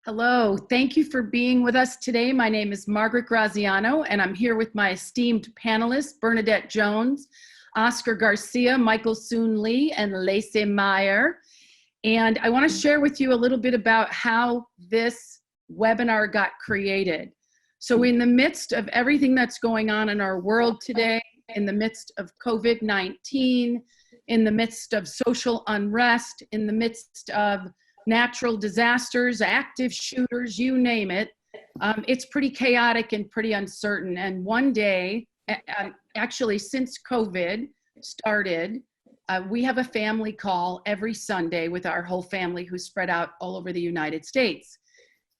Hello, thank you for being with us today. My name is Margaret Graziano, and I'm here with my esteemed panelists, Bernadette Jones, Oscar Garcia, Michael Soon Lee, and Lacey Meyer. And I want to share with you a little bit about how this webinar got created. So in the midst of everything that's going on in our world today, in the midst of COVID-19, in the midst of social unrest, in the midst of natural disasters, active shooters, you name it, it's pretty chaotic and pretty uncertain. And one day, actually since COVID started, we have a family call every Sunday with our whole family who's spread out all over the United States.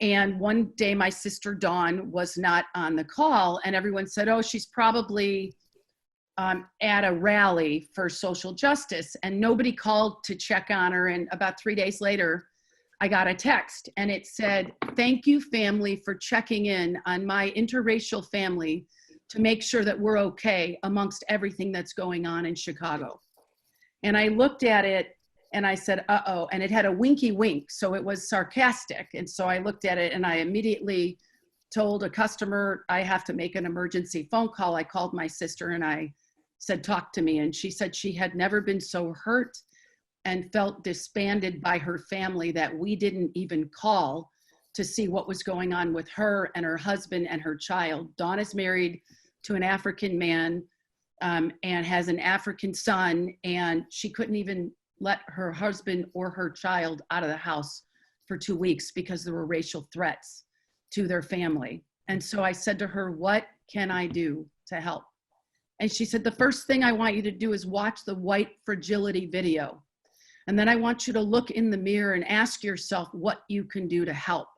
And one day my sister Dawn was not on the call, and everyone said, oh, she's probably at a rally for social justice, and nobody called to check on her. And about 3 days later, I got a text and it said, thank you family for checking in on my interracial family to make sure that we're okay amongst everything that's going on in Chicago. And I looked at it and I said, uh-oh, and it had a winky wink, so it was sarcastic. And so I looked at it and I immediately told a customer, I have to make an emergency phone call. I called my sister and I said, talk to me. And she said she had never been so hurt and felt disbanded by her family that we didn't even call to see what was going on with her and her husband and her child. Dawn is married to an African man and has an African son, and she couldn't even let her husband or her child out of the house for 2 weeks because there were racial threats to their family. And so I said to her, what can I do to help? And she said, the first thing I want you to do is watch the white fragility video. And then I want you to look in the mirror and ask yourself what you can do to help.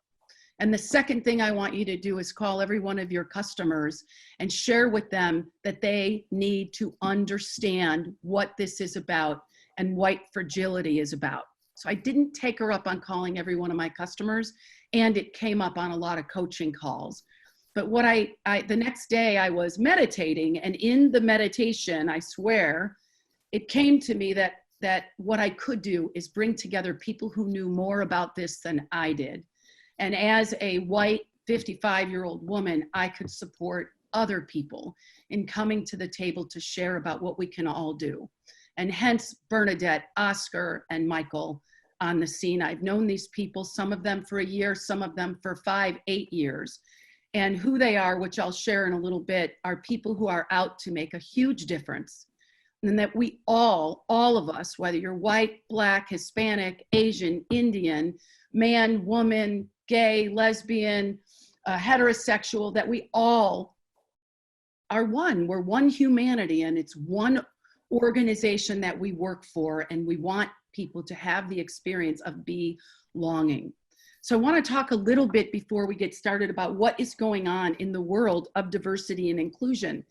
And the second thing I want you to do is call every one of your customers and share with them that they need to understand what this is about and white fragility is about. So I didn't take her up on calling every one of my customers, and it came up on a lot of coaching calls. But what the next day I was meditating, and in the meditation, I swear, it came to me that what I could do is bring together people who knew more about this than I did. And as a white 55-year-old woman, I could support other people in coming to the table to share about what we can all do. And hence Bernadette, Oscar, and Michael on the scene. I've known these people, some of them for a year, some of them for 5, 8 years. And who they are, which I'll share in a little bit, are people who are out to make a huge difference. And that we all of us, whether you're white, black, Hispanic, Asian, Indian, man, woman, gay, lesbian, heterosexual, that we all are one. We're one humanity, and it's one organization that we work for, and we want people to have the experience of belonging. So I want to talk a little bit before we get started about what is going on in the world of diversity and inclusion.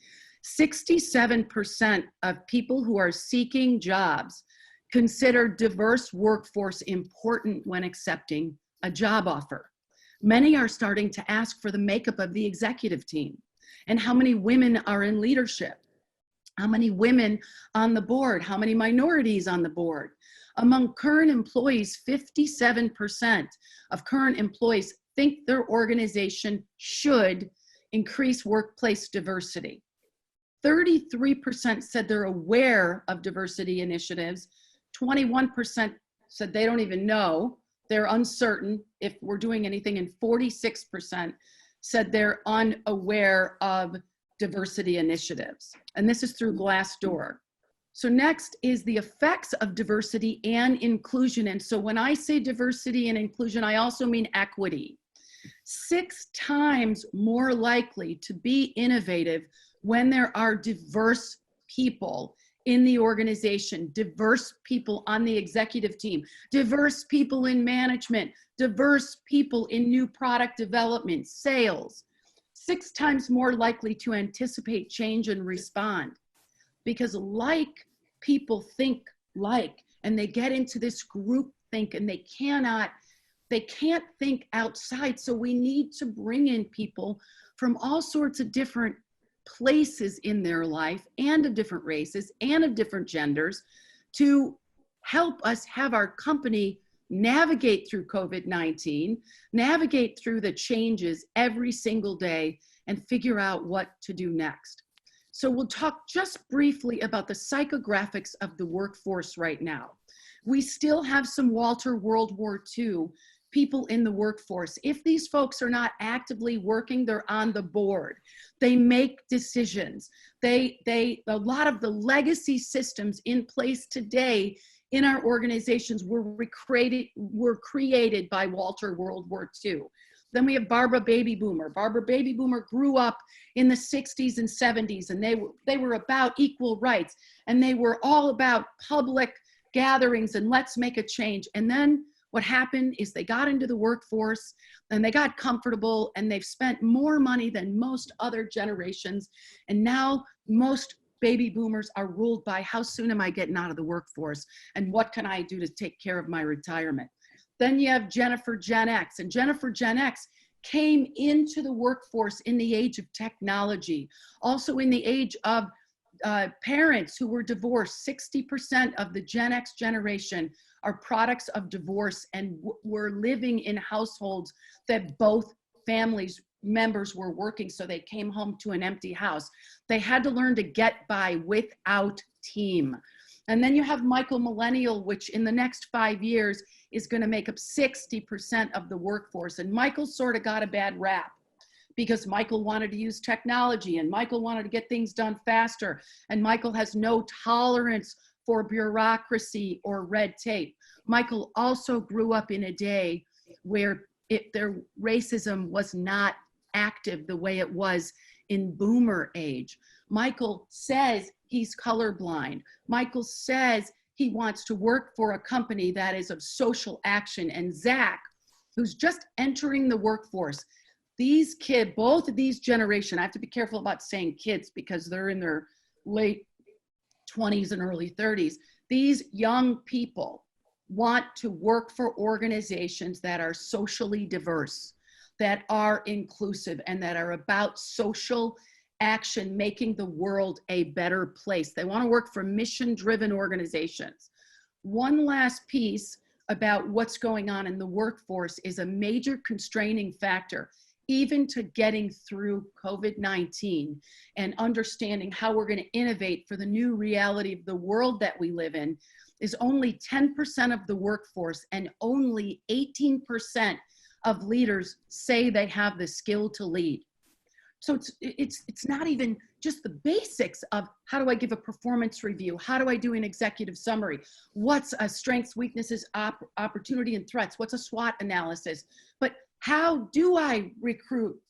67% of people who are seeking jobs consider diverse workforce important when accepting a job offer. Many are starting to ask for the makeup of the executive team and how many women are in leadership, how many women on the board, how many minorities on the board. Among current employees, 57% of current employees think their organization should increase workplace diversity. 33% said they're aware of diversity initiatives. 21% said they don't even know. They're uncertain if we're doing anything. And 46% said they're unaware of diversity initiatives. And this is through Glassdoor. So next is the effects of diversity and inclusion. And so when I say diversity and inclusion, I also mean equity. 6 times more likely to be innovative when there are diverse people in the organization, diverse people on the executive team, diverse people in management, diverse people in new product development, sales. 6 times more likely to anticipate change and respond. Because like people think like, and they get into this group think, and they can't think outside. So we need to bring in people from all sorts of different places in their life, and of different races and of different genders, to help us have our company navigate through COVID-19, navigate through the changes every single day, and figure out what to do next. So we'll talk just briefly about the psychographics of the workforce right now. We still have some Walter World War II people in the workforce. If these folks are not actively working, they're on the board. They make decisions. A lot of the legacy systems in place today in our organizations were created by Walter World War II. Then we have Barbara Baby Boomer. Barbara Baby Boomer grew up in the 60s and 70s, and they were about equal rights, and they were all about public gatherings and let's make a change. And then what happened is they got into the workforce and they got comfortable, and they've spent more money than most other generations. And now most baby boomers are ruled by how soon am I getting out of the workforce and what can I do to take care of my retirement. Then you have Jennifer Gen X, and Jennifer Gen X came into the workforce in the age of technology, also in the age of parents who were divorced. 60% of the Gen X generation are products of divorce and were living in households that both families members were working, so they came home to an empty house. They had to learn to get by without team. And then you have Michael Millennial, which in the next 5 years is going to make up 60% of the workforce. And Michael sort of got a bad rap because Michael wanted to use technology, and Michael wanted to get things done faster, and Michael has no tolerance for bureaucracy or red tape. Michael also grew up in a day where their racism was not active the way it was in boomer age. Michael says he's colorblind. Michael says he wants to work for a company that is of social action. And Zach, who's just entering the workforce, these kids, both of these generations, I have to be careful about saying kids because they're in their late 20s and early 30s. These young people want to work for organizations that are socially diverse, that are inclusive, and that are about social action, making the world a better place. They want to work for mission-driven organizations. One last piece about what's going on in the workforce is a major constraining factor, even to getting through COVID-19 and understanding how we're going to innovate for the new reality of the world that we live in, is only 10% of the workforce and only 18% of leaders say they have the skill to lead. So it's not even just the basics of how do I give a performance review? How do I do an executive summary? What's a strengths, weaknesses, opportunity, and threats? What's a SWOT analysis? But how do I recruit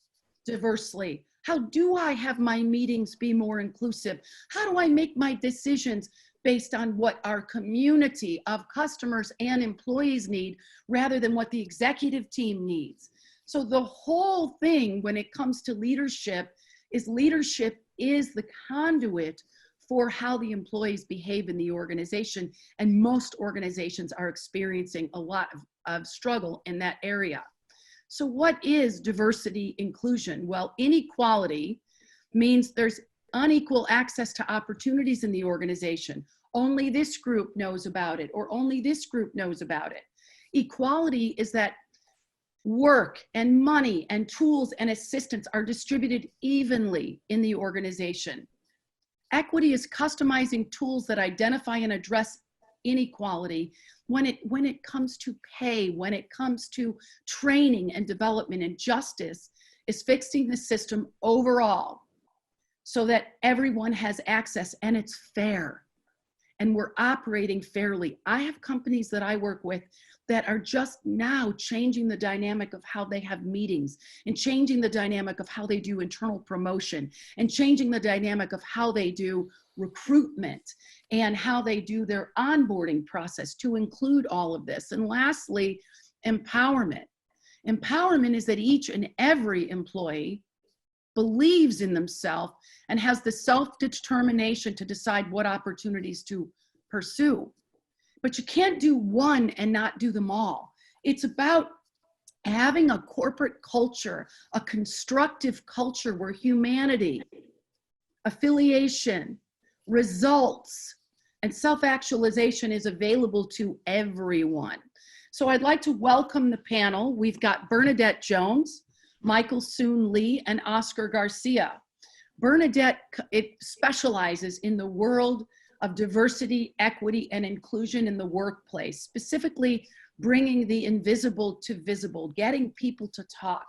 diversely? How do I have my meetings be more inclusive? How do I make my decisions based on what our community of customers and employees need rather than what the executive team needs? So the whole thing when it comes to leadership is the conduit for how the employees behave in the organization. And most organizations are experiencing a lot of struggle in that area. So what is diversity inclusion? Well, inequality means there's unequal access to opportunities in the organization. Only this group knows about it, or only this group knows about it. Equality is that work and money and tools and assistance are distributed evenly in the organization. Equity is customizing tools that identify and address inequality when it comes to pay, when it comes to training and development. And justice is fixing the system overall so that everyone has access and it's fair and we're operating fairly. I have companies that I work with that are just now changing the dynamic of how they have meetings and changing the dynamic of how they do internal promotion and changing the dynamic of how they do recruitment and how they do their onboarding process to include all of this. And lastly, empowerment. Empowerment is that each and every employee believes in themselves and has the self-determination to decide what opportunities to pursue. But you can't do one and not do them all. It's about having a corporate culture, a constructive culture where humanity, affiliation, results, and self-actualization is available to everyone. So I'd like to welcome the panel. We've got Bernadette Jones, Michael Soon Lee, and Oscar Garcia. Bernadette specializes in the world of diversity, equity, and inclusion in the workplace, specifically bringing the invisible to visible, getting people to talk.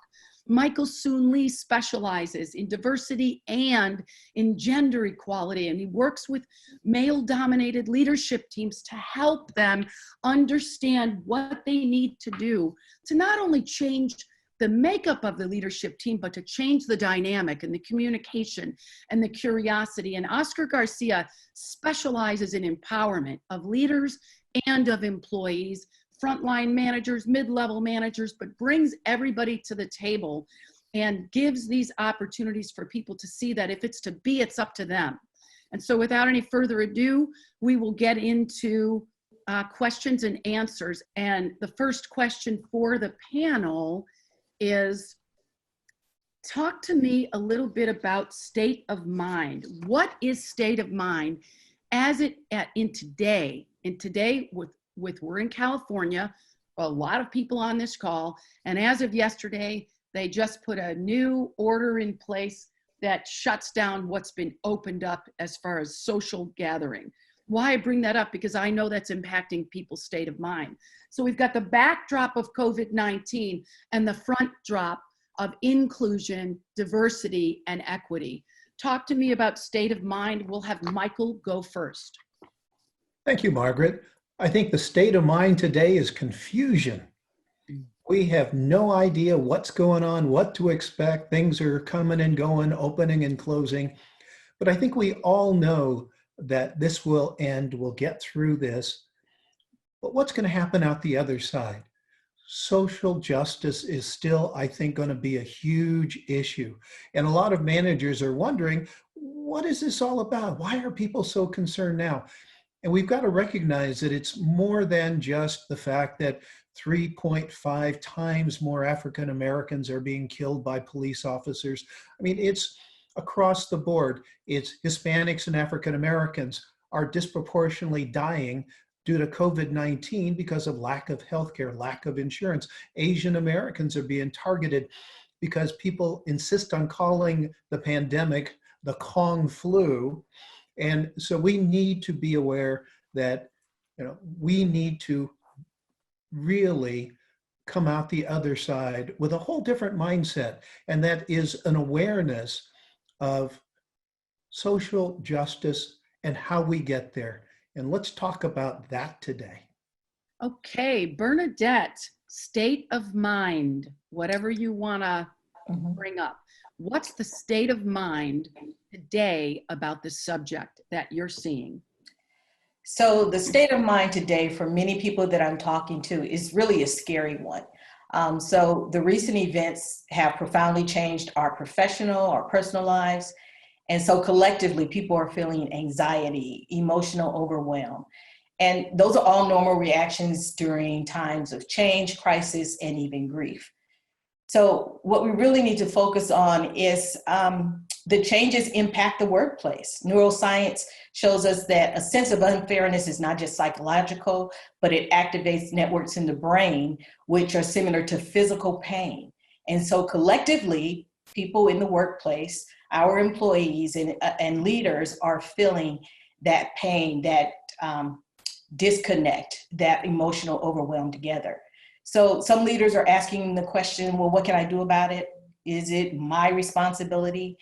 Michael Soon Lee specializes in diversity and in gender equality, and he works with male-dominated leadership teams to help them understand what they need to do to not only change the makeup of the leadership team, but to change the dynamic and the communication and the curiosity. And Oscar Garcia specializes in empowerment of leaders and of employees, frontline managers, mid-level managers, but brings everybody to the table and gives these opportunities for people to see that if it's to be, it's up to them. And so without any further ado, we will get into questions and answers. And the first question for the panel is, talk to me a little bit about state of mind. What is state of mind as it in today with we're in California, a lot of people on this call, and as of yesterday, they just put a new order in place that shuts down what's been opened up as far as social gathering. Why I bring that up? Because I know that's impacting people's state of mind. So we've got the backdrop of COVID-19 and the front drop of inclusion, diversity, and equity. Talk to me about state of mind. We'll have Michael go first. Thank you, Margaret. I think the state of mind today is confusion. We have no idea what's going on, what to expect. Things are coming and going, opening and closing. But I think we all know that this will end, we'll get through this. But what's going to happen out the other side? Social justice is still, I think, going to be a huge issue. And a lot of managers are wondering, what is this all about? Why are people so concerned now? And we've got to recognize that it's more than just the fact that 3.5 times more African Americans are being killed by police officers. I mean, it's across the board. It's Hispanics and African Americans are disproportionately dying due to COVID-19 because of lack of healthcare, lack of insurance. Asian Americans are being targeted because people insist on calling the pandemic the Kong flu. And so we need to be aware that, we need to really come out the other side with a whole different mindset. And that is an awareness of social justice and how we get there. And let's talk about that today. Okay, Bernadette, state of mind, whatever you want to bring up. What's the state of mind today about the subject that you're seeing? So the state of mind today for many people that I'm talking to is really a scary one. So the recent events have profoundly changed our professional, our personal lives. And so collectively, people are feeling anxiety, emotional overwhelm. And those are all normal reactions during times of change, crisis, and even grief. So what we really need to focus on is the changes impact the workplace. Neuroscience shows us that a sense of unfairness is not just psychological, but it activates networks in the brain, which are similar to physical pain. And so collectively, people in the workplace, our employees and leaders are feeling that pain, that disconnect, that emotional overwhelm together. So some leaders are asking the question, well, what can I do about it? Is it my responsibility?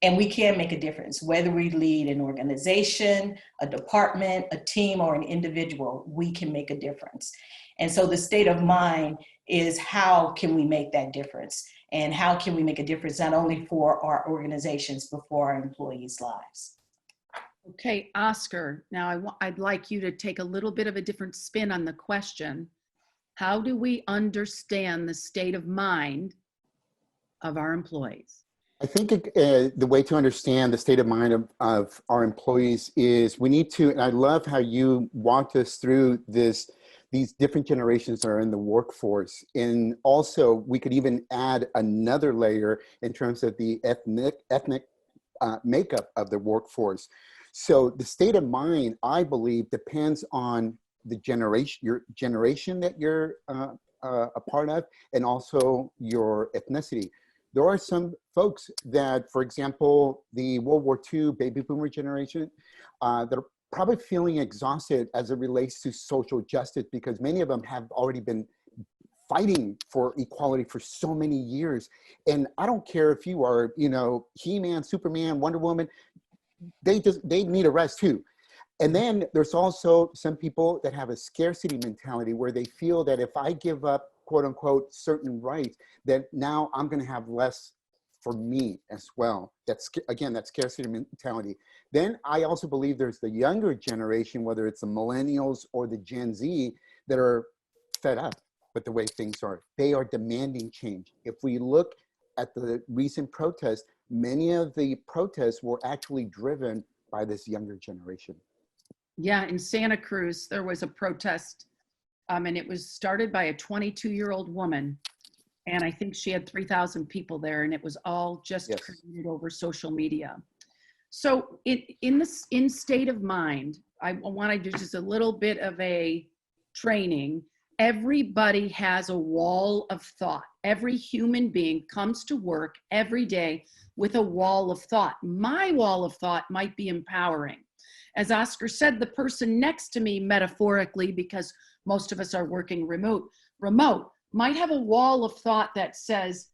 And we can make a difference, whether we lead an organization, a department, a team, or an individual, we can make a difference. And so the state of mind is, how can we make that difference? And how can we make a difference not only for our organizations, but for our employees' lives? Okay, Oscar, now I'd like you to take a little bit of a different spin on the question. How do we understand the state of mind of our employees? I think the way to understand the state of mind of our employees is we need to, and I love how you walked us through these different generations that are in the workforce. And also we could even add another layer in terms of the ethnic makeup of the workforce. So the state of mind, I believe, depends on the generation, your generation that you're a part of, and also your ethnicity. There are some folks that, for example, the World War II baby boomer generation, that are probably feeling exhausted as it relates to social justice, because many of them have already been fighting for equality for so many years. And I don't care if you are, you know, He-Man, Superman, Wonder Woman, they need a rest too. And then there's also some people that have a scarcity mentality where they feel that if I give up, quote unquote, certain rights, that now I'm going to have less for me as well. That's, again, that scarcity mentality. Then I also believe there's the younger generation, whether it's the millennials or the Gen Z, that are fed up with the way things are. They are demanding change. If we look at the recent protests, many of the protests were actually driven by this younger generation. Yeah, in Santa Cruz, there was a protest, and it was started by a 22-year-old woman. And I think she had 3,000 people there, and it was all just Yes. created over social media. So in state of mind, I want to do just a little bit of a training. Everybody has a wall of thought. Every human being comes to work every day with a wall of thought. My wall of thought might be empowering. As Oscar said, the person next to me, metaphorically, because most of us are working remote, might have a wall of thought that says,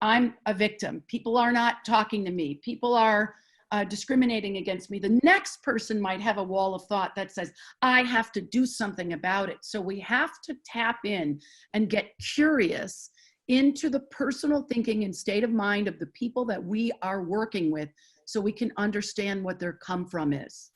I'm a victim. People are not talking to me. People are discriminating against me. The next person might have a wall of thought that says, I have to do something about it. So we have to tap in and get curious into the personal thinking and state of mind of the people that we are working with, so we can understand what their come from is.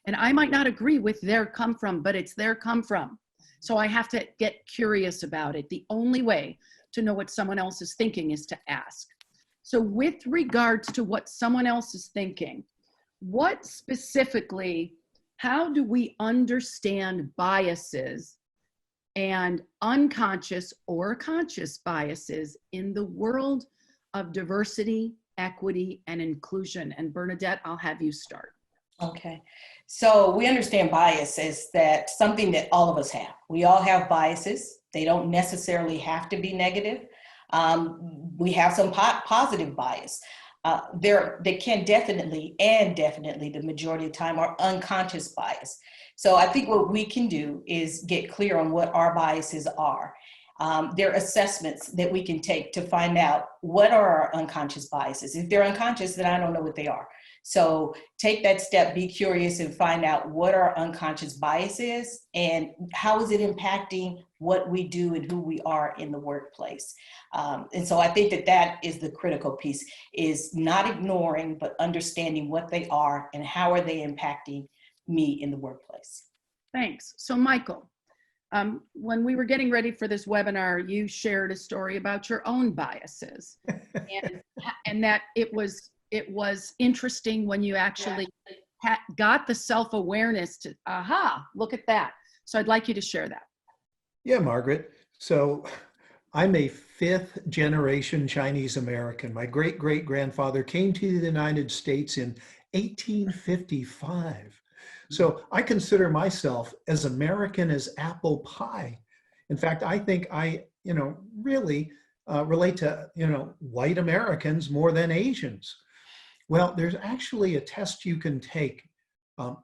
And I might not agree with their come from, but it's their come from. So I have to get curious about it. The only way to know what someone else is thinking is to ask. So with regards to what someone else is thinking, what specifically, how do we understand biases and unconscious or conscious biases in the world of diversity, equity, and inclusion? And Bernadette, I'll have you start. Okay, so we understand bias as that something that all of us have. We all have biases. They don't necessarily have to be negative. We have some positive bias. They can definitely the majority of the time are unconscious bias. So I think what we can do is get clear on what our biases are. There are assessments that we can take to find out what are our unconscious biases. If they're unconscious, then I don't know what they are. So take that step, be curious, and find out what our unconscious bias is and how is it impacting what we do and who we are in the workplace. And so I think that that is the critical piece, is not ignoring, but understanding what they are and how are they impacting me in the workplace. Thanks. So Michael, when we were getting ready for this webinar, you shared a story about your own biases and that it was interesting when you actually got the self-awareness to, aha, look at that. So I'd like you to share that. Yeah, Margaret. So I'm a 5th generation Chinese American. My great-great-grandfather came to the United States in 1855. So I consider myself as American as apple pie. In fact, I think I, really relate to, white Americans more than Asians. Well, there's actually a test you can take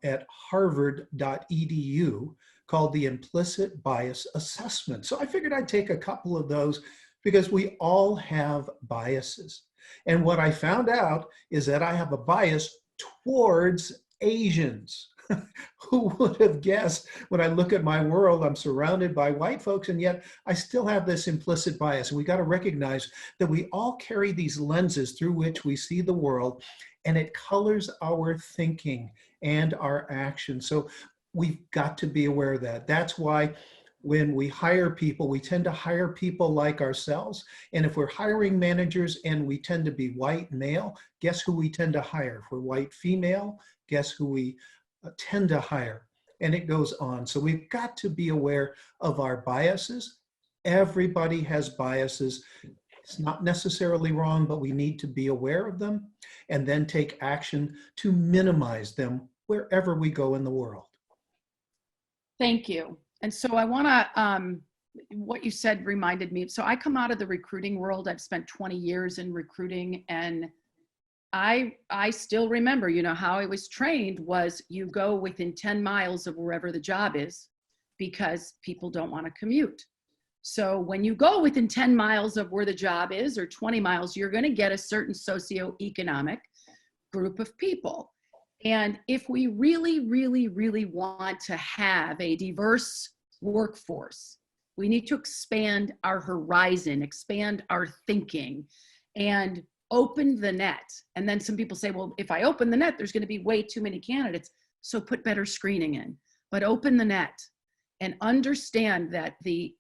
at harvard.edu called the Implicit Bias Assessment. So I figured I'd take a couple of those because we all have biases. And what I found out is that I have a bias towards Asians. Who would have guessed? When I look at my world, I'm surrounded by white folks, and yet I still have this implicit bias. And we got to recognize that we all carry these lenses through which we see the world, and it colors our thinking and our actions. So we've got to be aware of that. That's why when we hire people, we tend to hire people like ourselves. And if we're hiring managers and we tend to be white male, guess who we tend to hire? If we're white female, guess who we tend to hire? And it goes on. So we've got to be aware of our biases. Everybody has biases. It's not necessarily wrong, but we need to be aware of them and then take action to minimize them wherever we go in the world. Thank you. And so I want to, what you said reminded me. So I come out of the recruiting world. I've spent 20 years in recruiting, and I still remember, you know, how I was trained was you go within 10 miles of wherever the job is because people don't want to commute. So when you go within 10 miles of where the job is or 20 miles, you're going to get a certain socioeconomic group of people. And if we really, really, really want to have a diverse workforce, we need to expand our horizon, expand our thinking, and open the net. And then some people say, well, if I open the net, there's going to be way too many candidates. So put better screening in, but open the net and understand that the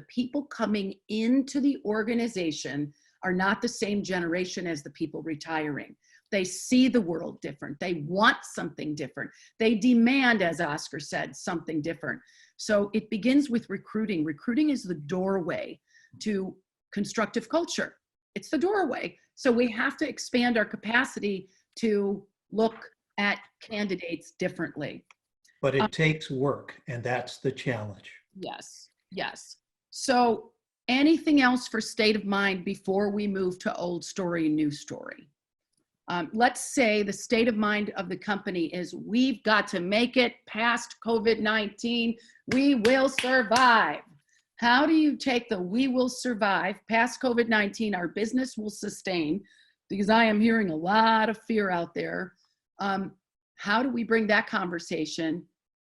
people coming into the organization are not the same generation as the people retiring. They see the world different. They want something different. They demand, as Oscar said, something different. So it begins with recruiting. Recruiting is the doorway to constructive culture. It's the doorway. So we have to expand our capacity to look at candidates differently. But it takes work, and that's the challenge. Yes, yes. So anything else for state of mind before we move to old story, new story? Let's say the state of mind of the company is we've got to make it past COVID-19. We will survive. How do you take the we will survive past COVID-19? Our business will sustain, because I am hearing a lot of fear out there. How do we bring that conversation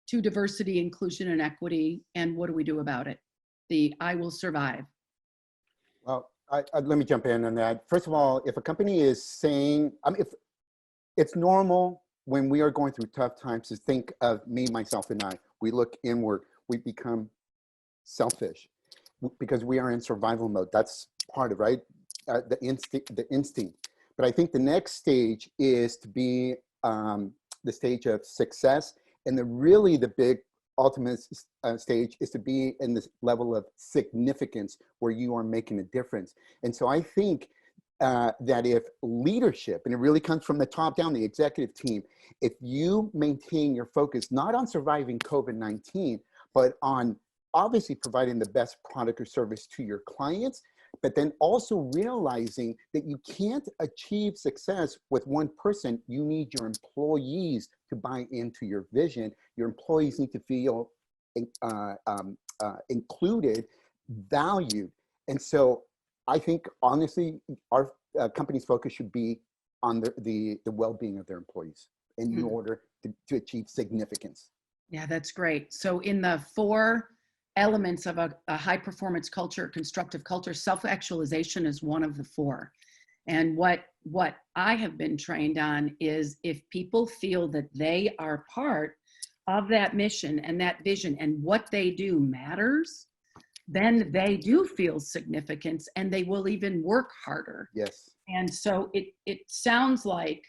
to diversity, inclusion, and equity? And what do we do about it? The I will survive. Well, let me jump in on that. First of all, if a company is saying, if it's normal when we are going through tough times to think of me, myself, and I, we look inward, we become selfish because we are in survival mode. That's part of, right? The instinct. But I think the next stage is to be the stage of success. And the big ultimate stage is to be in this level of significance where you are making a difference. And so I think that if leadership, and it really comes from the top down, the executive team, if you maintain your focus, not on surviving COVID-19, but on obviously providing the best product or service to your clients, but then also realizing that you can't achieve success with one person. You need your employees to buy into your vision. Your employees need to feel included, valued. And so I think, honestly, our company's focus should be on the well-being of their employees in order to achieve significance. Yeah, that's great. So in the 4 elements of a high performance culture, constructive culture, self-actualization is one of the 4. And what I have been trained on is if people feel that they are part of that mission and that vision and what they do matters, then they do feel significance and they will even work harder. Yes. And so it sounds like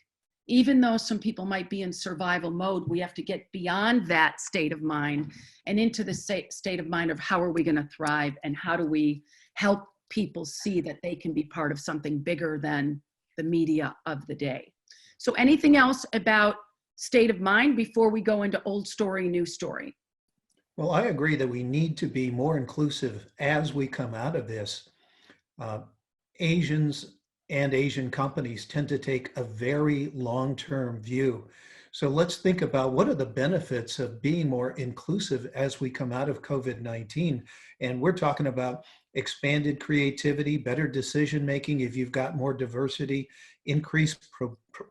even though some people might be in survival mode, we have to get beyond that state of mind and into the state of mind of how are we going to thrive and how do we help people see that they can be part of something bigger than the media of the day. So anything else about state of mind before we go into old story, new story? Well, I agree that we need to be more inclusive as we come out of this. Asians and Asian companies tend to take a very long-term view. So let's think about what are the benefits of being more inclusive as we come out of COVID-19. And we're talking about expanded creativity, better decision-making if you've got more diversity, increased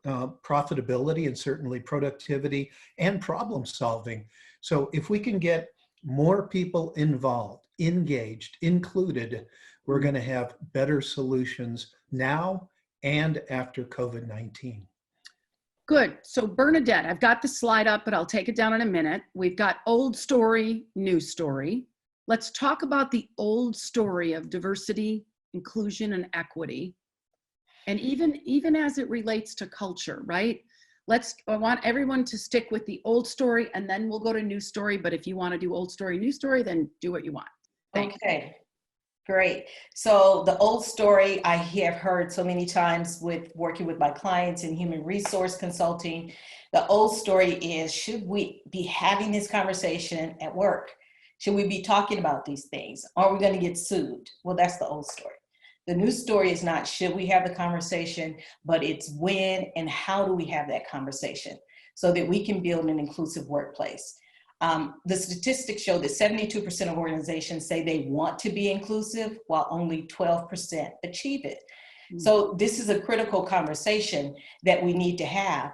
profitability and certainly productivity and problem solving. So if we can get more people involved, engaged, included, we're going to have better solutions now and after COVID-19. Good. So Bernadette, I've got the slide up, but I'll take it down in a minute. We've got old story, new story. Let's talk about the old story of diversity, inclusion, and equity. And even as it relates to culture, right? I want everyone to stick with the old story and then we'll go to new story. But if you want to do old story, new story, then do what you want. Thank you. Great. So the old story I have heard so many times with working with my clients in human resource consulting, the old story is, should we be having this conversation at work? Should we be talking about these things? Are we going to get sued? Well, that's the old story. The new story is not should we have the conversation, but it's when and how do we have that conversation so that we can build an inclusive workplace. The statistics show that 72% of organizations say they want to be inclusive, while only 12% achieve it. Mm-hmm. So this is a critical conversation that we need to have.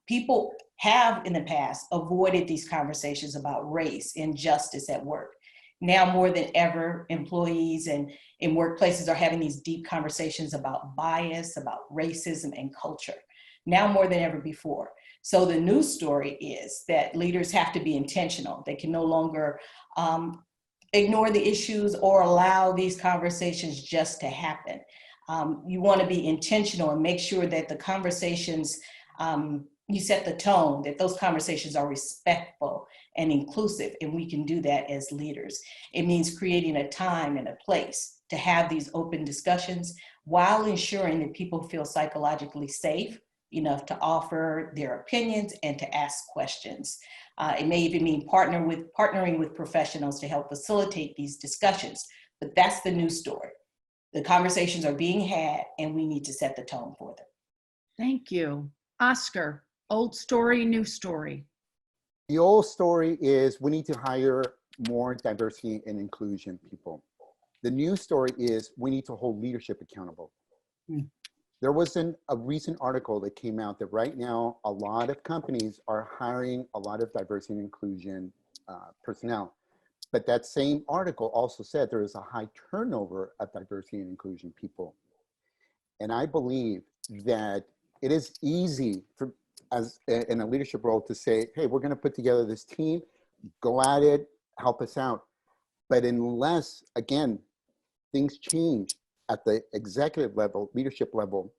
People have in the past avoided these conversations about race and justice at work. Now more than ever, employees and in workplaces are having these deep conversations about bias, about racism and culture, now more than ever before. So the news story is that leaders have to be intentional. They can no longer ignore the issues or allow these conversations just to happen. You want to be intentional and make sure that the conversations, you set the tone, that those conversations are respectful and inclusive, and we can do that as leaders. It means creating a time and a place to have these open discussions while ensuring that people feel psychologically safe enough to offer their opinions and to ask questions. It may even mean partnering with professionals to help facilitate these discussions, but that's the news story. The conversations are being had and we need to set the tone for them. Thank you. Oscar, old story, new story. The old story is we need to hire more diversity and inclusion people. The new story is we need to hold leadership accountable. There was a recent article that came out that right now a lot of companies are hiring a lot of diversity and inclusion personnel. But that same article also said there is a high turnover of diversity and inclusion people. And I believe that it is easy for, as in a leadership role, to say, hey, we're going to put together this team, go at it, help us out. But unless, again, things change at the executive level, leadership level,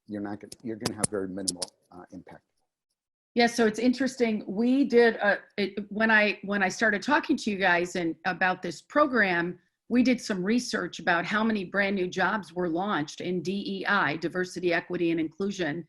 you're going to have very minimal impact. Yeah, so it's interesting. We did when I started talking to you guys and about this program, we did some research about how many brand new jobs were launched in DEI, diversity, equity, and inclusion,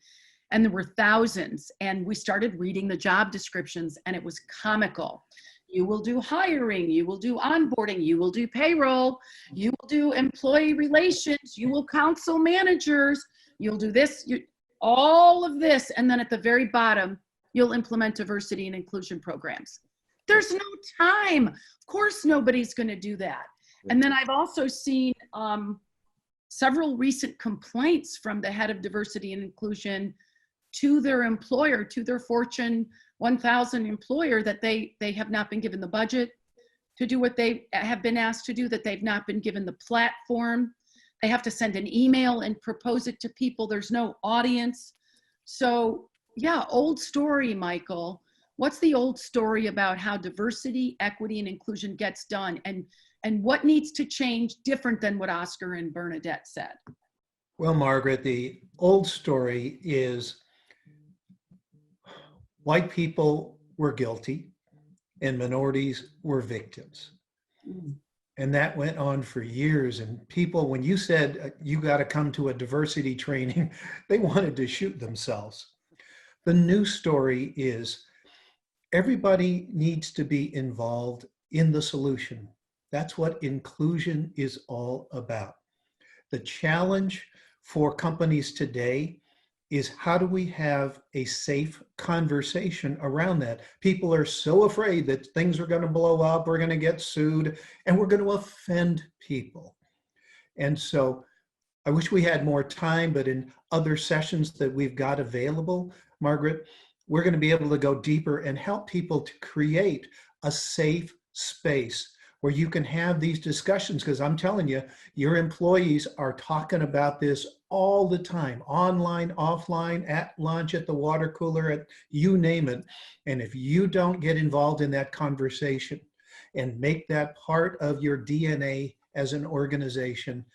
and there were thousands. And we started reading the job descriptions, and it was comical. You will do hiring, you will do onboarding, you will do payroll, you will do employee relations, you will counsel managers, you'll do this, all of this, and then at the very bottom, you'll implement diversity and inclusion programs. There's no time. Of course, nobody's going to do that. And then I've also seen several recent complaints from the head of diversity and inclusion to their employer, to their Fortune 1000 employer, that they have not been given the budget to do what they have been asked to do, that they've not been given the platform. They have to send an email and propose it to people. There's no audience. So yeah, old story, Michael. What's the old story about how diversity, equity, and inclusion gets done, and what needs to change different than what Oscar and Bernadette said? Well, Margaret, the old story is white people were guilty and minorities were victims. And that went on for years. And people, when you said you got to come to a diversity training, they wanted to shoot themselves. The new story is everybody needs to be involved in the solution. That's what inclusion is all about. The challenge for companies today is how do we have a safe conversation around that? People are so afraid that things are going to blow up, we're going to get sued, and we're going to offend people. And so I wish we had more time, but in other sessions that we've got available, Margaret, we're going to be able to go deeper and help people to create a safe space where you can have these discussions, because I'm telling you, your employees are talking about this all the time, online, offline, at lunch, at the water cooler, at you name it. And if you don't get involved in that conversation and make that part of your DNA as an organization,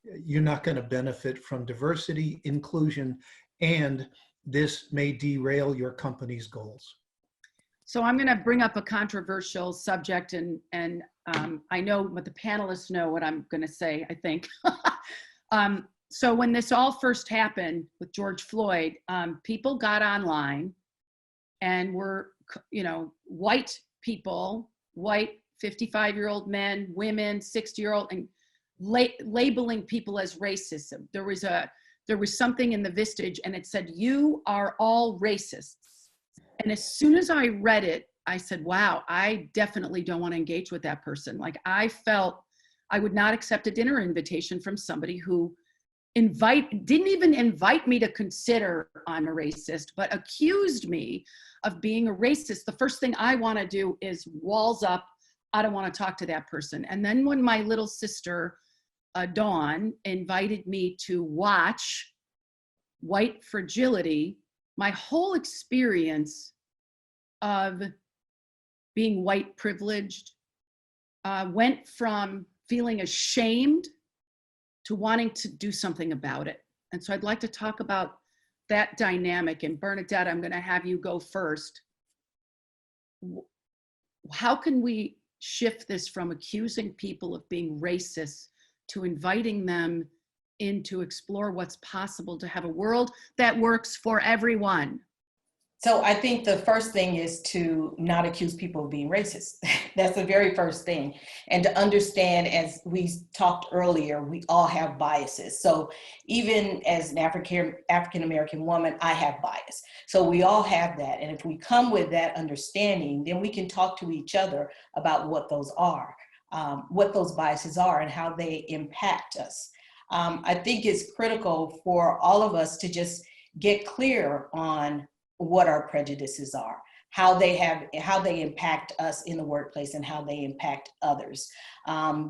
you're not going to benefit from diversity, inclusion, and this may derail your company's goals. So I'm going to bring up a controversial subject, and I know what the panelists know what I'm going to say, I think. So when this all first happened with George Floyd, people got online and were, you know, white people, white 55-year-old men, women, 60-year-old, and labeling people as racism. There was something in the Vistage, and it said, "You are all racists." And as soon as I read it, I said, wow, I definitely don't want to engage with that person. Like, I felt I would not accept a dinner invitation from somebody who didn't even invite me to consider I'm a racist, but accused me of being a racist. The first thing I want to do is walls up. I don't want to talk to that person. And then when my little sister, Dawn, invited me to watch White Fragility, my whole experience of being white privileged went from feeling ashamed to wanting to do something about it. And so I'd like to talk about that dynamic. And Bernadette, I'm going to have you go first. How can we shift this from accusing people of being racist to inviting them in to explore what's possible to have a world that works for everyone? So I think the first thing is to not accuse people of being racist. That's the very first thing. And to understand, as we talked earlier, we all have biases. So even as an African-American woman, I have bias. So we all have that. And if we come with that understanding, then we can talk to each other about what those are, what those biases are and how they impact us. I think it's critical for all of us to just get clear on what our prejudices are, how they impact us in the workplace and how they impact others.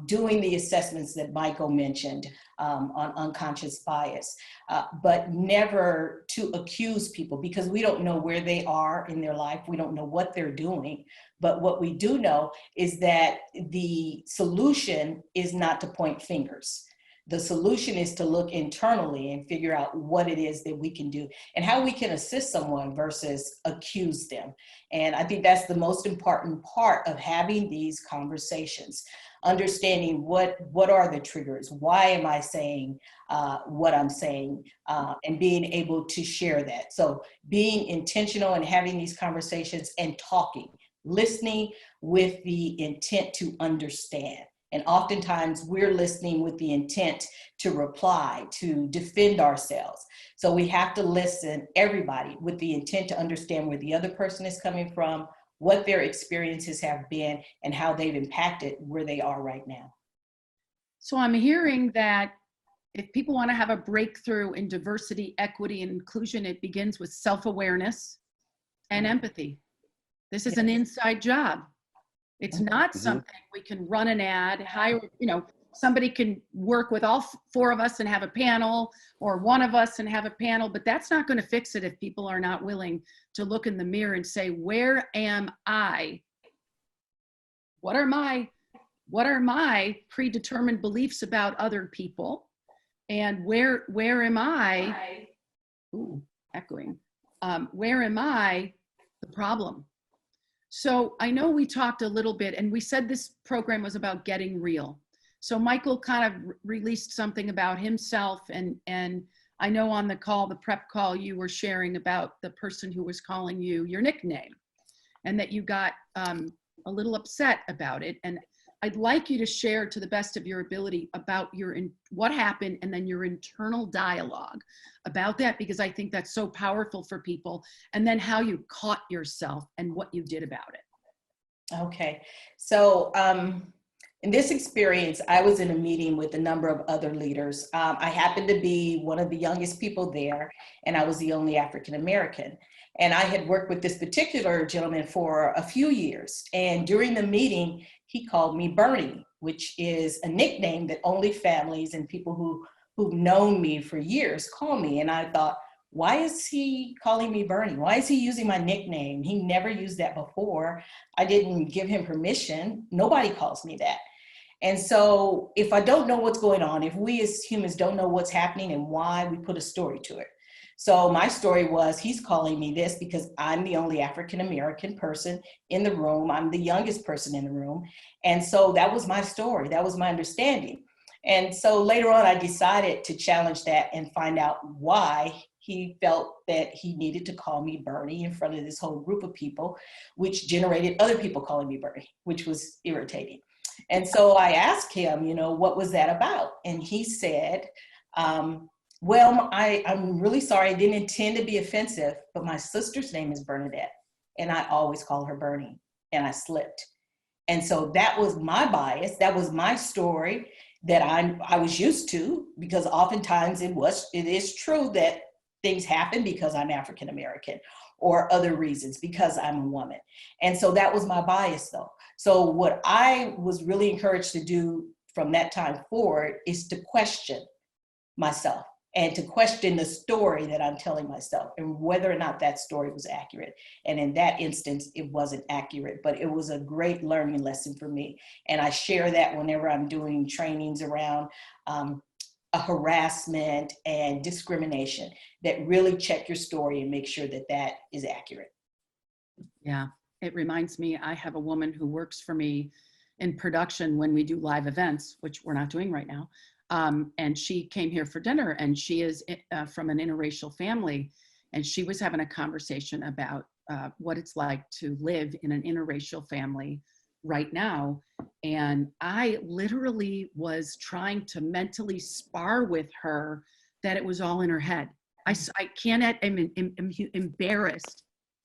Doing the assessments that Michael mentioned on unconscious bias, but never to accuse people, because we don't know where they are in their life. We don't know what they're doing. But what we do know is that the solution is not to point fingers. The solution is to look internally and figure out what it is that we can do and how we can assist someone versus accuse them. And I think that's the most important part of having these conversations, understanding what are the triggers, why am I saying what I'm saying, and being able to share that. So being intentional and having these conversations and talking, listening with the intent to understand. And oftentimes we're listening with the intent to reply, to defend ourselves. So we have to listen, everybody, with the intent to understand where the other person is coming from, what their experiences have been, and how they've impacted where they are right now. So I'm hearing that if people want to have a breakthrough in diversity, equity, and inclusion, it begins with self-awareness and empathy. This is an inside job. It's not something we can run an ad, hire, somebody can work with all four of us and have a panel, or one of us and have a panel, but that's not going to fix it if people are not willing to look in the mirror and say, where am I? What are my predetermined beliefs about other people? And where am I? Ooh, echoing. Where am I the problem? So I know we talked a little bit, and we said this program was about getting real. So Michael kind of released something about himself, and I know on the call, the prep call, you were sharing about the person who was calling you your nickname, and that you got a little upset about it. And I'd like you to share, to the best of your ability, about what happened, and then your internal dialogue about that, because I think that's so powerful for people, and then how you caught yourself and what you did about it. Okay, so in this experience, I was in a meeting with a number of other leaders. I happened to be one of the youngest people there, and I was the only African American. And I had worked with this particular gentleman for a few years. And during the meeting, he called me Bernie, which is a nickname that only families and people who've known me for years call me. And I thought, why is he calling me Bernie? Why is he using my nickname? He never used that before. I didn't give him permission. Nobody calls me that. And so if I don't know what's going on, if we as humans don't know what's happening and why, we put a story to it. So my story was, he's calling me this because I'm the only African-American person in the room. I'm the youngest person in the room. And so that was my story. That was my understanding. And so later on, I decided to challenge that and find out why he felt that he needed to call me Bernie in front of this whole group of people, which generated other people calling me Bernie, which was irritating. And so I asked him, you know, what was that about? And he said, well, I'm really sorry. I didn't intend to be offensive, but my sister's name is Bernadette, and I always call her Bernie, and I slipped. And so that was my bias. That was my story that I was used to, because oftentimes it is true that things happen because I'm African American, or other reasons because I'm a woman. And so that was my bias, though. So what I was really encouraged to do from that time forward is to question myself and to question the story that I'm telling myself and whether or not that story was accurate. And in that instance, it wasn't accurate, but it was a great learning lesson for me. And I share that whenever I'm doing trainings around harassment and discrimination, that really check your story and make sure that that is accurate. Yeah, it reminds me, I have a woman who works for me in production when we do live events, which we're not doing right now. And she came here for dinner, and she is from an interracial family. And she was having a conversation about what it's like to live in an interracial family right now. And I literally was trying to mentally spar with her that it was all in her head. I can't, I'm embarrassed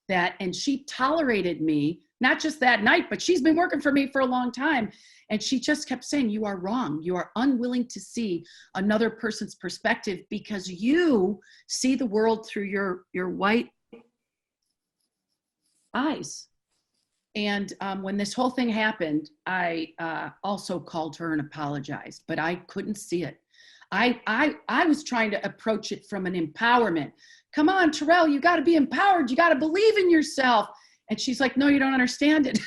that, and she tolerated me, not just that night, but she's been working for me for a long time. And she just kept saying, you are wrong. You are unwilling to see another person's perspective because you see the world through your white eyes. And when this whole thing happened, I also called her and apologized, but I couldn't see it. I was trying to approach it from an empowerment. Come on, Terrell, you got to be empowered. You got to believe in yourself. And she's like, no, you don't understand it.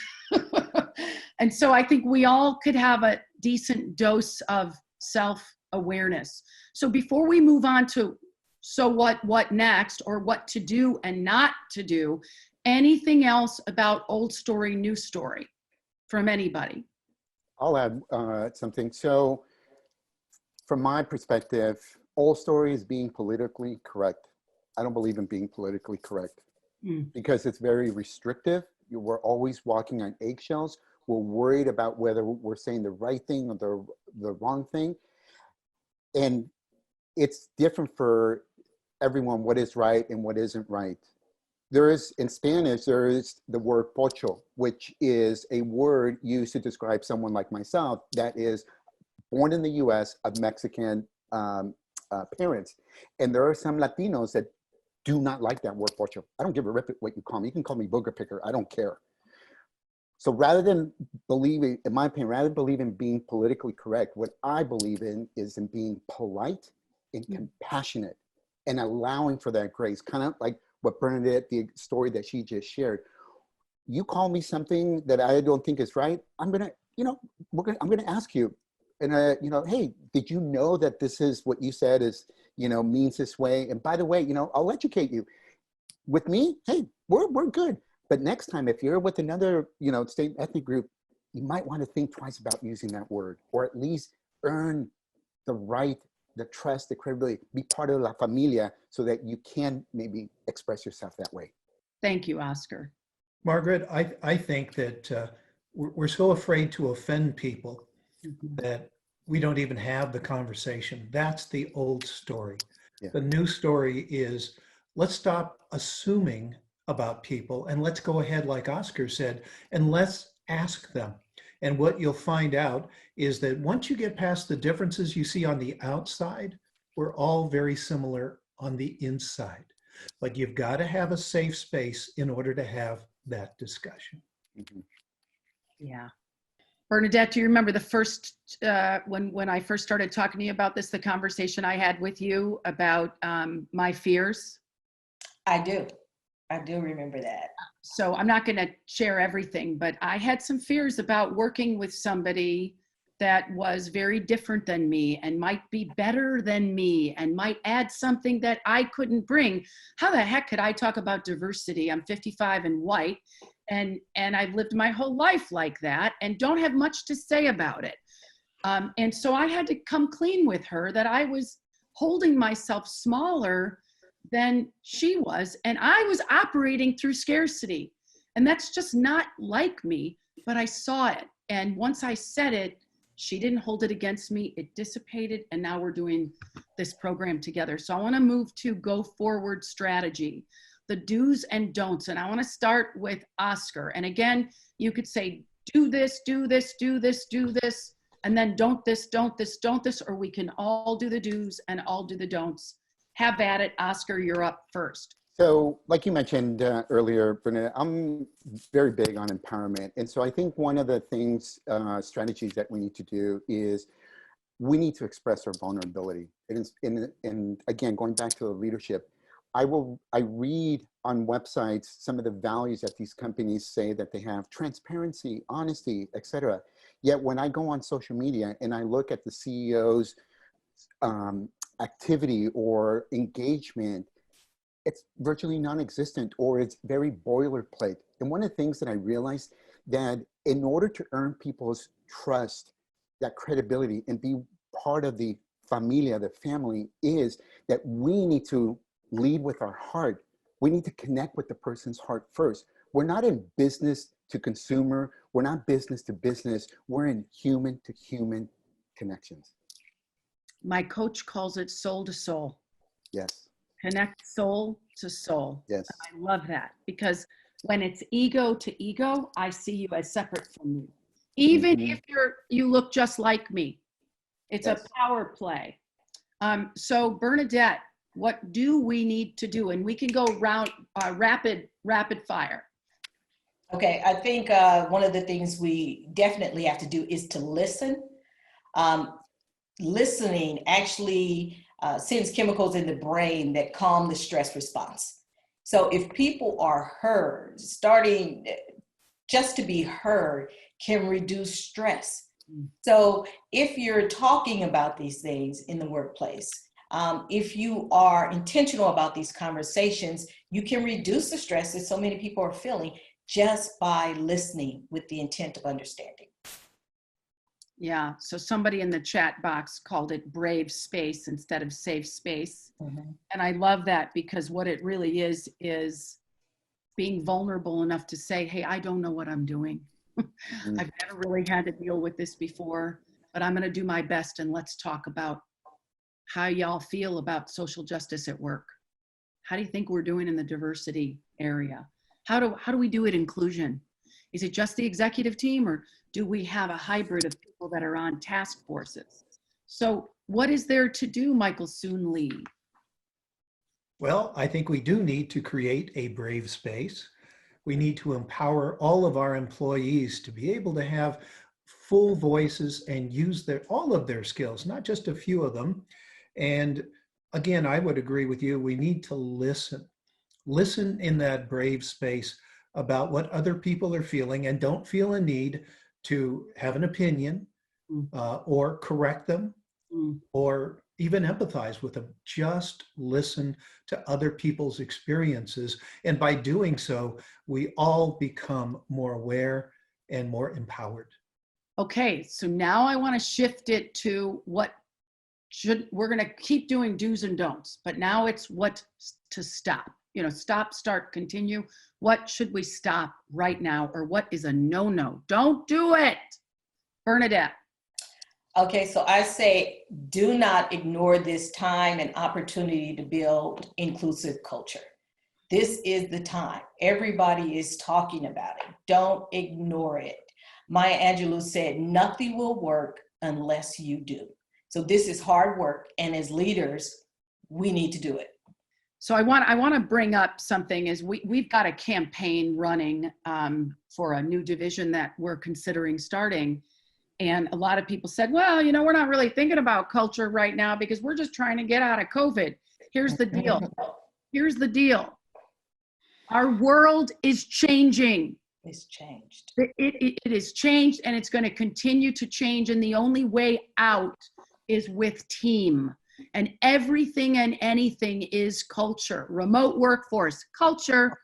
And so I think we all could have a decent dose of self-awareness. So before we move on to so what next, or what to do and not to do, anything else about old story, new story from anybody? I'll add something. So from my perspective, old story is being politically correct. I don't believe in being politically correct because it's very restrictive. We're always walking on eggshells. We're worried about whether we're saying the right thing or the wrong thing. And it's different for everyone what is right and what isn't right. There is, in Spanish, there is the word pocho, which is a word used to describe someone like myself that is born in the US of Mexican parents. And there are some Latinos that do not like that word pocho. I don't give a rip at what you call me. You can call me booger picker. I don't care. So rather than believing, in my opinion, rather than believe in being politically correct, what I believe in is in being polite and compassionate and allowing for that grace. Kind of like what Bernadette, the story that she just shared. You call me something that I don't think is right, I'm gonna, I'm gonna ask you, and hey, did you know that this is what you said is, means this way? And by the way, I'll educate you. With me, hey, we're good. But next time, if you're with another, state ethnic group, you might want to think twice about using that word, or at least earn the right, the trust, the credibility, be part of la familia so that you can maybe express yourself that way. Thank you, Oscar. Margaret, I think that we're so afraid to offend people that we don't even have the conversation. That's the old story. Yeah. The new story is, let's stop assuming about people and let's go ahead, like Oscar said, and let's ask them. And what you'll find out is that once you get past the differences you see on the outside, we're all very similar on the inside. But you've got to have a safe space in order to have that discussion. Yeah. Bernadette, do you remember the first, when I first started talking to you about this, the conversation I had with you about my fears? I do remember that. So I'm not going to share everything, but I had some fears about working with somebody that was very different than me and might be better than me and might add something that I couldn't bring. How the heck could I talk about diversity? I'm 55 and white, and I've lived my whole life like that and don't have much to say about it. And so I had to come clean with her that I was holding myself smaller than she was, and I was operating through scarcity. And that's just not like me, but I saw it. And once I said it, she didn't hold it against me. It dissipated, and now we're doing this program together. So I want to move to go forward strategy, the do's and don'ts. And I want to start with Oscar. And again, you could say, do this, do this, do this, do this, and then don't this, don't this, don't this, or we can all do the do's and all do the don'ts. Have at it. Oscar, you're up first. So like you mentioned earlier, Bernadette, I'm very big on empowerment. And so I think one of the things, strategies that we need to do is we need to express our vulnerability. And again, going back to the leadership, I read on websites some of the values that these companies say that they have: transparency, honesty, etc. Yet when I go on social media and I look at the CEO's activity or engagement, it's virtually non-existent, or it's very boilerplate. And one of the things that I realized, that in order to earn people's trust, that credibility, and be part of the familia, the family, is that we need to lead with our heart. We need to connect with the person's heart first. We're not in business to consumer. We're not business to business. We're in human to human connections. My coach calls it soul to soul. Yes. Connect soul to soul. Yes. I love that, because when it's ego to ego, I see you as separate from me. Even if you look just like me, it's a power play. So Bernadette, what do we need to do? And we can go round rapid fire. Okay, I think one of the things we definitely have to do is to listen. Listening actually sends chemicals in the brain that calm the stress response. So if people are heard, starting just to be heard can reduce stress. So if you're talking about these things in the workplace, if you are intentional about these conversations, you can reduce the stress that so many people are feeling just by listening with the intent of understanding. Yeah, so somebody in the chat box called it brave space instead of safe space. And I love that, because what it really is being vulnerable enough to say, hey, I don't know what I'm doing. I've never really had to deal with this before, but I'm going to do my best, and let's talk about how y'all feel about social justice at work. How do you think we're doing in the diversity area? How do we do it inclusion? Is it just the executive team, or do we have a hybrid of people that are on task forces? So what is there to do, Michael Soon Lee? Well, I think we do need to create a brave space. We need to empower all of our employees to be able to have full voices and use all of their skills, not just a few of them. And again, I would agree with you. We need to listen. Listen in that brave space about what other people are feeling, and don't feel a need to have an opinion or correct them or even empathize with them. Just listen to other people's experiences. And by doing so, we all become more aware and more empowered. Okay, so now I want to shift it to we're going to keep doing do's and don'ts, but now it's what to stop. Stop, start, continue. What should we stop right now? Or what is a no-no? Don't do it. Bernadette. Okay, so I say, do not ignore this time and opportunity to build inclusive culture. This is the time. Everybody is talking about it. Don't ignore it. Maya Angelou said, nothing will work unless you do. So this is hard work, and as leaders, we need to do it. So I want to bring up something. Is we've got a campaign running for a new division that we're considering starting. And a lot of people said, well, we're not really thinking about culture right now because we're just trying to get out of COVID. Here's the deal. Here's the deal. Our world is changing. It's changed. It is changed, and it's going to continue to change. And the only way out is with team. And everything and anything is culture. Remote workforce, culture.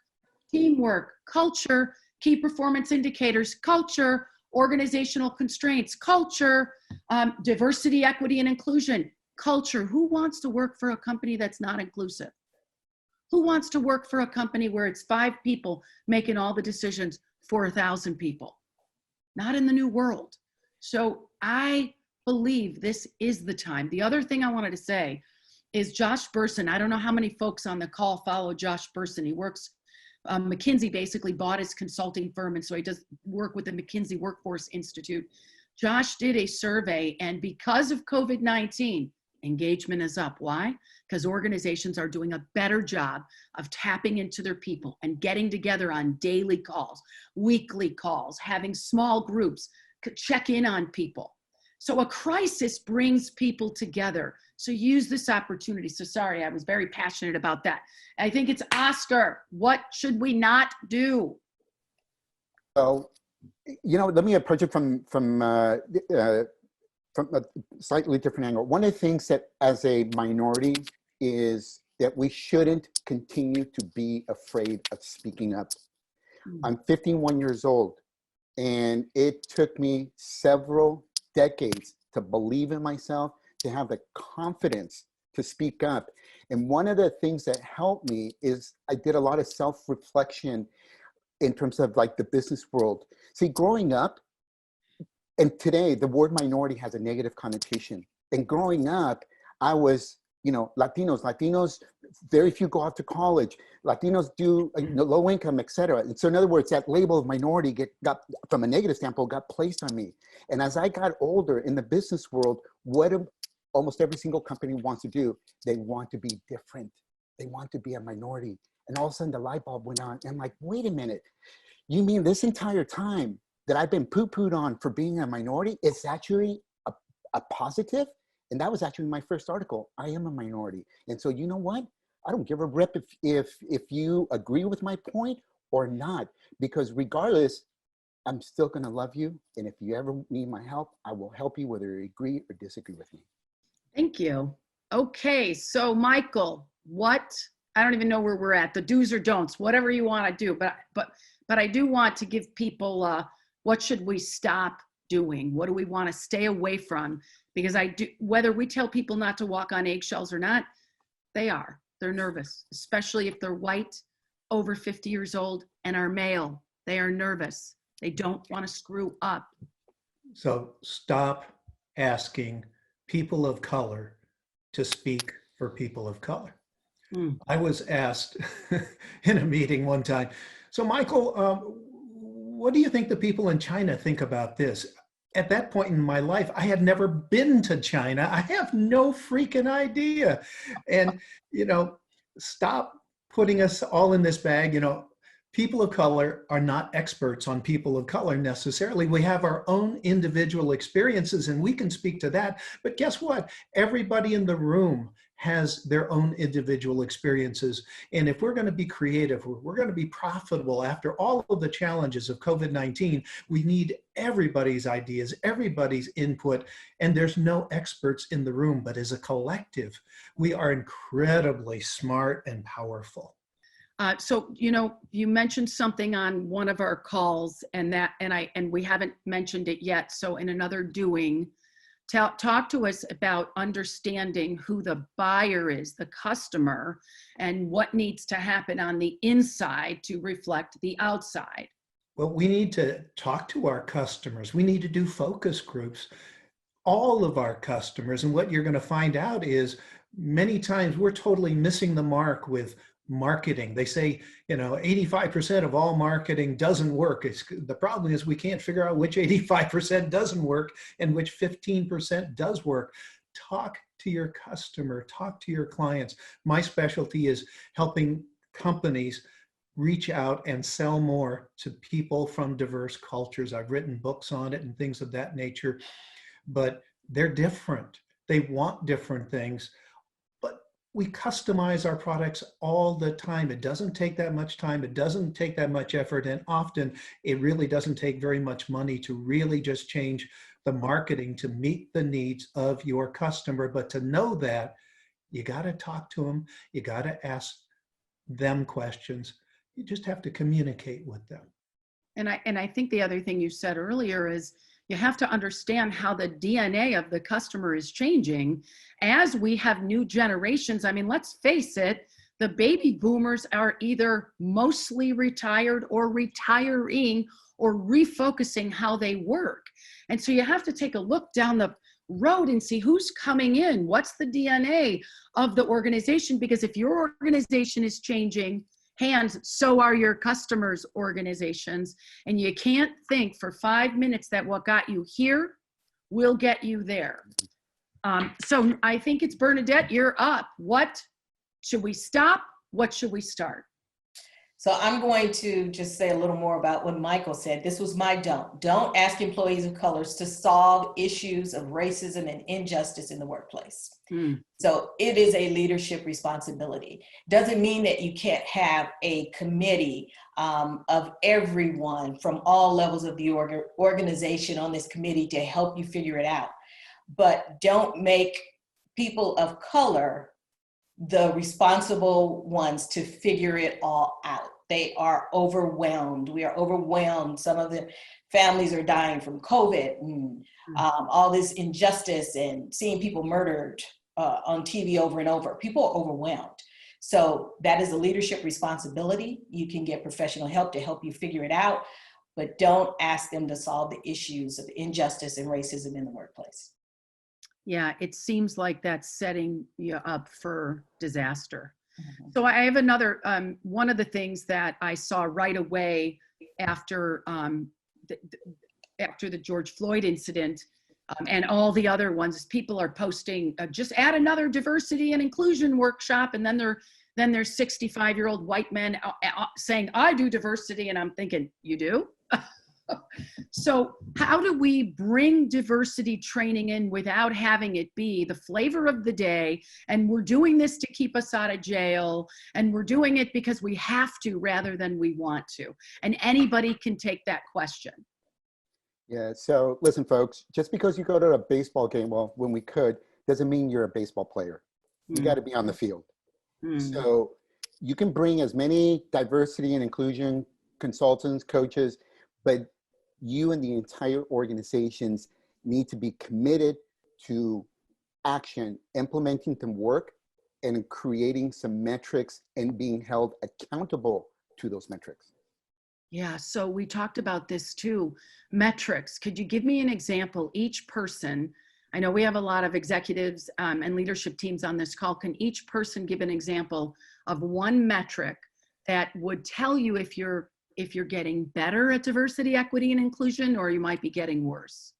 Teamwork, culture. Key performance indicators, culture. Organizational constraints, culture. Diversity, equity, and inclusion, culture. Who wants to work for a company that's not inclusive? Who wants to work for a company where it's 5 people making all the decisions for 1,000 people? Not in the new world. So I believe this is the time. The other thing I wanted to say is Josh Bersin. I don't know how many folks on the call follow Josh Bersin. He works, McKinsey basically bought his consulting firm, and so he does work with the McKinsey Workforce Institute. Josh did a survey, and because of COVID-19, engagement is up. Why? Because organizations are doing a better job of tapping into their people and getting together on daily calls, weekly calls, having small groups, check in on people. So a crisis brings people together. So use this opportunity. So sorry, I was very passionate about that. I think it's Oscar. What should we not do? Well, you know, let me approach it from a slightly different angle. One of the things that as a minority is that we shouldn't continue to be afraid of speaking up. I'm 51 years old, and it took me several decades to believe in myself, to have the confidence to speak up. And one of the things that helped me is I did a lot of self-reflection in terms of like the business world. See, growing up, and today the word minority has a negative connotation. And growing up, I was, you know, Latinos, very few go off to college. Latinos do low income, etc. And so in other words, that label of minority got from a negative standpoint, got placed on me. And as I got older in the business world, what almost every single company wants to do, they want to be different. They want to be a minority. And all of a sudden the light bulb went on. And I'm like, wait a minute, you mean this entire time that I've been poo-pooed on for being a minority, it's actually a positive? And that was actually my first article. I am a minority. And so you know what? I don't give a rip if you agree with my point or not, because regardless, I'm still gonna love you. And if you ever need my help, I will help you whether you agree or disagree with me. Thank you. Okay, so Michael, I don't even know where we're at, the do's or don'ts, whatever you want to do, but I do want to give people, what should we stop doing? What do we want to stay away from? Because whether we tell people not to walk on eggshells or not, they're nervous, especially if they're white, over 50 years old, and are male. They are nervous. They don't want to screw up. So stop asking people of color to speak for people of color. I was asked in a meeting one time, so Michael, what do you think the people in China think about this? At that point in my life, I had never been to China. I have no freaking idea. And, you know, stop putting us all in this bag. You know, people of color are not experts on people of color necessarily. We have our own individual experiences and we can speak to that. But guess what? Everybody in the room has their own individual experiences. And if we're going to be creative, we're going to be profitable after all of the challenges of COVID-19, we need everybody's ideas, everybody's input, and there's no experts in the room, but as a collective, we are incredibly smart and powerful. So, you know, you mentioned something on one of our calls and we haven't mentioned it yet. So in another doing, talk to us about understanding who the buyer is, the customer, and what needs to happen on the inside to reflect the outside. Well, we need to talk to our customers. We need to do focus groups, all of our customers. And what you're going to find out is many times we're totally missing the mark with marketing. They say, you know, 85% of all marketing doesn't work. The problem is we can't figure out which 85% doesn't work and which 15% does work. Talk to your customer, talk to your clients. My specialty is helping companies reach out and sell more to people from diverse cultures. I've written books on it and things of that nature, but they're different. They want different things. But we customize our products all the time. It doesn't take that much time. It doesn't take that much effort. And often it really doesn't take very much money to really just change the marketing to meet the needs of your customer. But to know that, you got to talk to them. You got to ask them questions. You just have to communicate with them. And I think the other thing you said earlier is you have to understand how the DNA of the customer is changing as we have new generations. I mean, let's face it, the baby boomers are either mostly retired or retiring or refocusing how they work. And so you have to take a look down the road and see who's coming in, what's the DNA of the organization, because if your organization is changing hands, so are your customers' organizations. And you can't think for 5 minutes that what got you here will get you there. So I think it's Bernadette, you're up. What should we stop? What should we start? So I'm going to just say a little more about what Michael said. This was my don't. Don't ask employees of colors to solve issues of racism and injustice in the workplace. So it is a leadership responsibility. Doesn't mean that you can't have a committee of everyone from all levels of the organization on this committee to help you figure it out. But don't make people of color the responsible ones to figure it all out. They are overwhelmed. We are overwhelmed. Some of the families are dying from COVID and all this injustice and seeing people murdered on TV over and over. People are overwhelmed. So that is a leadership responsibility. You can get professional help to help you figure it out, but don't ask them to solve the issues of injustice and racism in the workplace. Yeah, it seems like that's setting you up for disaster. So I have another, one of the things that I saw right away after, after the George Floyd incident and all the other ones, people are posting, just add another diversity and inclusion workshop. And then there's 65-year-old white men saying, I do diversity. And I'm thinking, you do? So how do we bring diversity training in without having it be the flavor of the day? And we're doing this to keep us out of jail. And we're doing it because we have to rather than we want to. And anybody can take that question. Yeah, so listen, folks, just because you go to a baseball game, well, when we could, doesn't mean you're a baseball player. You got to be on the field. So you can bring as many diversity and inclusion consultants, coaches, but you and the entire organizations need to be committed to action, implementing some work, and creating some metrics and being held accountable to those metrics. Yeah, so we talked about this too, metrics. Could you give me an example? Each person, I know we have a lot of executives and leadership teams on this call. Can each person give an example of one metric that would tell you if you're getting better at diversity, equity, and inclusion, or you might be getting worse?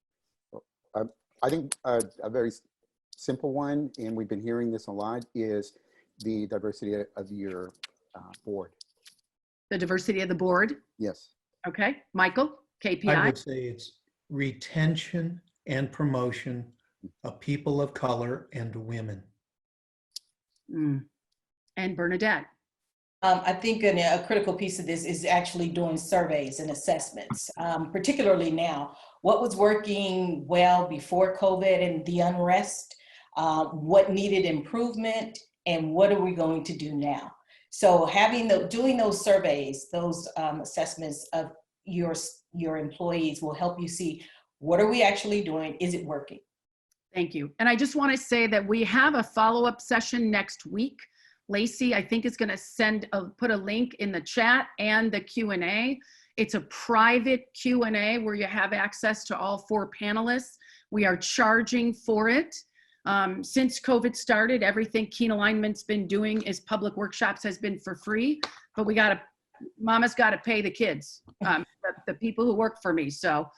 I think a very simple one, and we've been hearing this a lot, is the diversity of your board. The diversity of the board? Yes. Okay, Michael, KPI? I would say it's retention and promotion of people of color and women. And Bernadette? I think a critical piece of this is actually doing surveys and assessments, particularly now. What was working well before COVID and the unrest? What needed improvement? And what are we going to do now? So doing those surveys, those assessments of your employees will help you see what are we actually doing? Is it working? Thank you. And I just want to say that we have a follow-up session next week. Lacey, I think, is going to put a link in the chat and the Q&A. It's a private Q&A where you have access to all 4 panelists. We are charging for it. Since COVID started, everything Keen Alignment's been doing is public workshops has been for free, but Mama's got to pay the kids, the people who work for me. So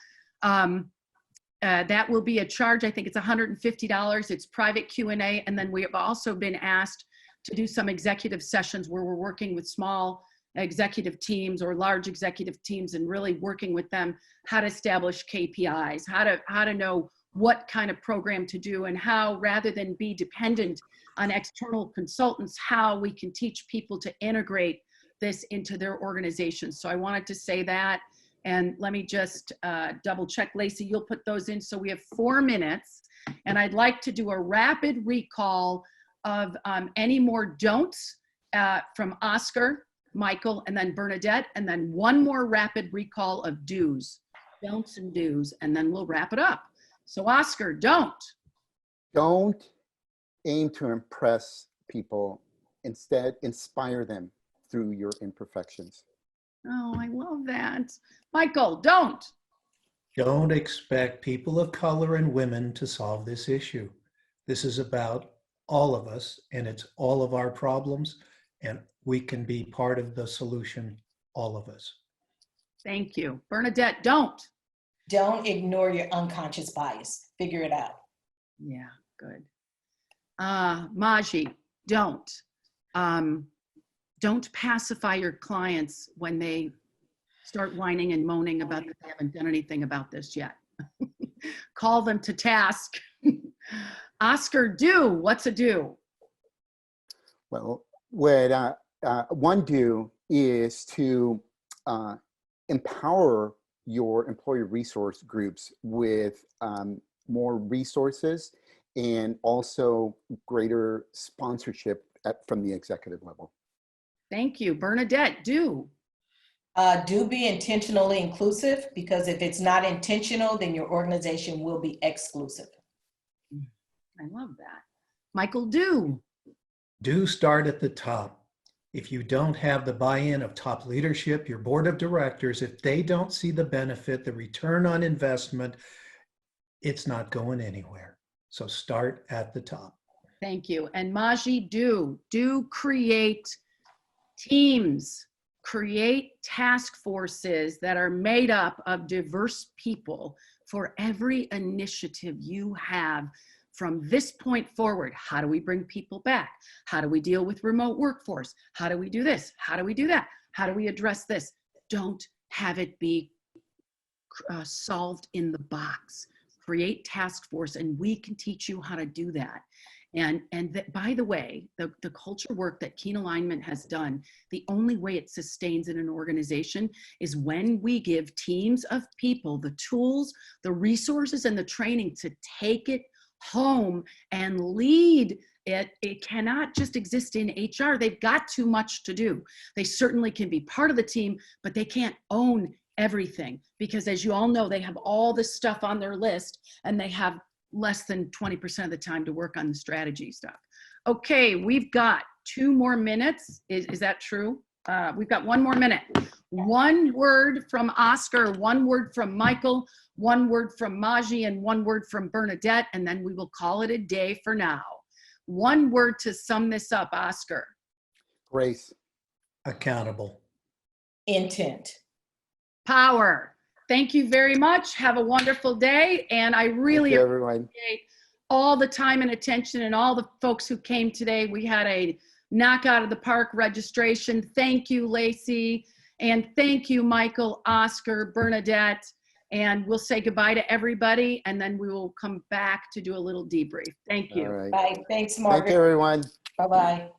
that will be a charge. I think it's $150. It's private Q&A. And then we have also been asked to do some executive sessions where we're working with small executive teams or large executive teams and really working with them how to establish KPIs, how to know what kind of program to do and how, rather than be dependent on external consultants, how we can teach people to integrate this into their organizations. So I wanted to say that. And let me just double check. Lacey, you'll put those in. So we have 4 minutes. And I'd like to do a rapid recall of any more don'ts from Oscar, Michael, and then Bernadette. And then one more rapid recall of do's, don'ts and do's. And then we'll wrap it up. So Oscar, don't. Don't aim to impress people. Instead, inspire them through your imperfections. Oh, I love that. Michael, don't. Don't expect people of color and women to solve this issue. This is about all of us, and it's all of our problems, and we can be part of the solution, all of us. Thank you. Bernadette, don't. Don't ignore your unconscious bias. Figure it out. Yeah, good. Maji, don't. Don't pacify your clients when they start whining and moaning about that they haven't done anything about this yet. Call them to task. Oscar, do. What's a do? Well, what one do is to empower your employee resource groups with more resources and also greater sponsorship from the executive level. Thank you. Bernadette, do. Do be intentionally inclusive, because if it's not intentional, then your organization will be exclusive. I love that. Michael, do. Do start at the top. If you don't have the buy-in of top leadership, your board of directors, if they don't see the benefit, the return on investment, it's not going anywhere. So start at the top. Thank you. And Maji, do. Do create teams, create task forces that are made up of diverse people for every initiative you have from this point forward. How do we bring people back? How do we deal with remote workforce? How do we do this? How do we do that? How do we address this? Don't have it be solved in the box. Create task force, and we can teach you how to do that. And by the way, the culture work that Keen Alignment has done, the only way it sustains in an organization is when we give teams of people the tools, the resources, and the training to take it home and lead it. It cannot just exist in HR. They've got too much to do. They certainly can be part of the team, but they can't own everything, because as you all know, they have all this stuff on their list and they have less than 20% of the time to work on the strategy stuff. Okay, we've got 2 more minutes. Is that true? We've got 1 more minute. 1 word from Oscar, 1 word from Michael, 1 word from Maji, and 1 word from Bernadette, and then we will call it a day for now. 1 word to sum this up, Oscar. Grace. Accountable. Intent. Power. Thank you very much. Have a wonderful day. And I really appreciate all the time and attention and all the folks who came today. We had a knockout of the park registration. Thank you, Lacey. And thank you, Michael, Oscar, Bernadette. And we'll say goodbye to everybody. And then we will come back to do a little debrief. Thank you. All right. Bye. Thanks, Margaret. Thank you, everyone. Bye-bye.